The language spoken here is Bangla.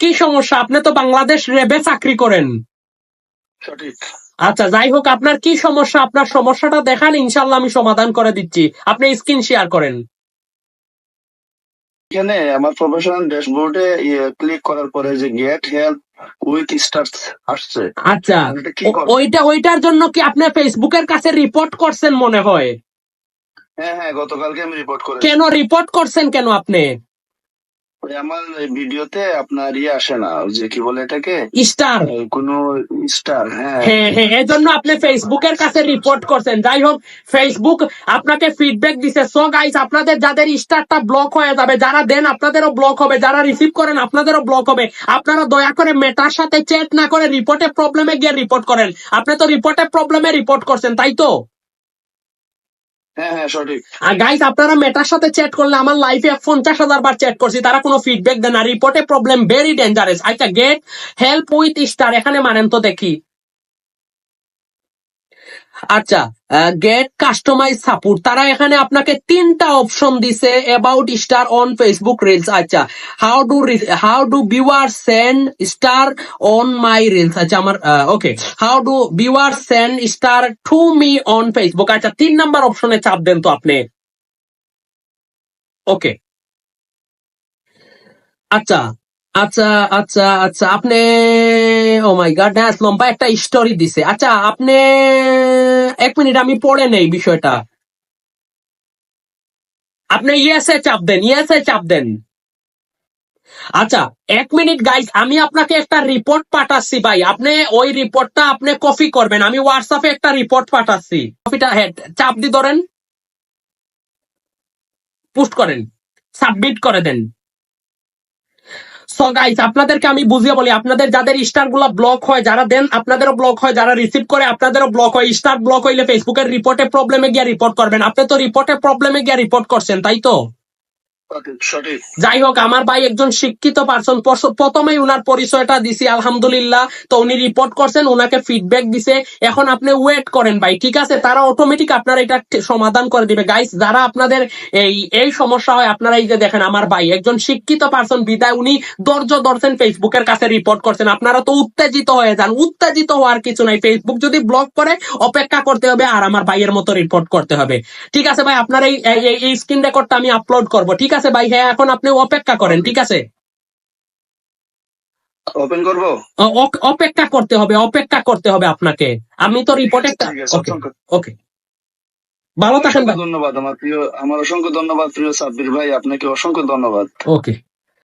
কি সমস্যা? আপনি তো বাংলাদেশ র্যাবে চাকরি করেন। সঠিক। আচ্ছা, যাই হোক, আপনার কি সমস্যা? আপনার সমস্যাটা দেখান, ইনশাল্লাহ আমি সমাধান করে দিচ্ছি। আপনি স্ক্রিন শেয়ার করেন। এখানে আমার প্রফেশনাল ড্যাশবোর্ডে ক্লিক করার পরে যে গেট হেল্প উইথ স্টার্স আসছে, আচ্ছা, আমি এটা কি করব? ওইটার জন্য কি আপনি ফেসবুকের কাছে রিপোর্ট করছেন মনে হয়? হ্যাঁ হ্যাঁ, গতকালকে আমি রিপোর্ট করেছি। কেন রিপোর্ট করছেন কেন আপনি? ওই আমার ভিডিওতে আপনার আসে না, ওই যে কি বলে এটাকে, স্টার। কোনো স্টার। হ্যাঁ হ্যাঁ হ্যাঁ, এজন্য আপনি ফেসবুকের কাছে রিপোর্ট করছেন। যাই হোক, ফেসবুক আপনাকে ফিডব্যাক দিছে। সো গাইস, আপনাদের যাদের স্টারটা ব্লক হয়ে যাবে, যারা দেন আপনাদেরও ব্লক হবে, যারা রিসিভ করেন আপনাদেরও ব্লক হবে। আপনারা দয়া করে মেটার সাথে চ্যাট না করে রিপোর্টে প্রবলেমে গিয়ে রিপোর্ট করেন। আপনি তো রিপোর্টে প্রবলেমে রিপোর্ট করছেন, তাই তো? হ্যাঁ হ্যাঁ সঠিক। আর গাইস, আপনারা মেটার সাথে চ্যাট করলে, আমার লাইফে 50,000 বার চ্যাট করছি, তারা কোনো ফিডব্যাক দেন না। রিপোর্টে প্রবলেম ভেরি ডেঞ্জারাস। আচ্ছা, গেট হেল্প উইথ স্টার এখানে মানেন তো দেখি। আচ্ছা, গেট কাস্টমাইজ সাপোর্ট, তারা এখানে আপনাকে 3টা অপশন দিছে about star on Facebook reels. আচ্ছা, how do viewer send star on my reels. আচ্ছা, আমার okay, how do viewer send star to me on Facebook. আচ্ছা, 3 নাম্বার অপশনে চাপ দেন তো আপনি। ওকে। আচ্ছা আচ্ছা আচ্ছা আচ্ছা, আপনি, ও মাই গড, হ্যাঁ, লম্বা একটা স্টোরি দিছে। আচ্ছা, আপনি 1 মিনিট, আমি পড়ে নেই বিষয়টা। আপনি ইয়েসে চাপ দেন, ইয়েসে চাপ দেন। আচ্ছা, 1 মিনিট গাইস, আমি আপনাকে একটা রিপোর্ট পাঠাচ্ছি ভাই। আপনি ওই রিপোর্টটা আপনি কপি করবেন। আমি হোয়াটসঅ্যাপে একটা রিপোর্ট পাঠাচ্ছি। কপিটা, হ্যাঁ, চাপ দিয়ে ধরেন, পোস্ট করেন, সাবমিট করে দেন। সো গাইস, আপনাদেরকে আমি বুঝিয়ে বলি, আপনাদের যাদের স্টার গুলা ব্লক হয়, যারা দেন আপনাদেরও ব্লক হয়, যারা রিসিভ করে আপনাদেরও ব্লক হয়। স্টার ব্লক হইলে ফেসবুকের রিপোর্টে প্রবলেমে গিয়ে রিপোর্ট করবেন। আপনি তো রিপোর্টে প্রবলেমে গিয়ে রিপোর্ট করছেন, তাই তো? সঠিক। যাই হোক, আমার ভাই একজন শিক্ষিত পারসন। প্রথমেই উনার পরিচয়টা দিছি, আলহামদুলিল্লাহ। তো উনি রিপোর্ট করছেন, উনাকে ফিডব্যাক দিছে। এখন আপনি ওয়েট করেন ভাই, ঠিক আছে? তারা অটোমেটিক আপনার এটা সমাধান করে দিবে। গাইস, যারা আপনাদের এই সমস্যা হয়, আপনারা এই যে দেখেন, আমার ভাই একজন শিক্ষিত পারসন, বিদায় উনি ধৈর্য ধরছেন, ফেসবুকের কাছে রিপোর্ট করছেন। আপনারা তো উত্তেজিত হয়ে যান। উত্তেজিত হওয়ার কিছু নাই। ফেসবুক যদি ব্লক করে, অপেক্ষা করতে হবে, আর আমার ভাইয়ের মতো রিপোর্ট করতে হবে। ঠিক আছে ভাই, আপনার এই স্ক্রিন রেকর্ডটা আমি আপলোড করব, ঠিক আছে ভাই? হ্যাঁ, এখন আপনি অপেক্ষা করেন, ঠিক আছে? ওপেন করবো। অপেক্ষা করতে হবে, অপেক্ষা করতে হবে আপনাকে। আমি তো রিপোর্টে, ঠিক আছে, ওকে ওকে, ভালো থাকেন অসংখ্য ভাই। ধন্যবাদ আমার অসংখ্য ধন্যবাদ প্রিয় সাব্বির ভাই, আপনাকে অসংখ্য ধন্যবাদ। ওকে।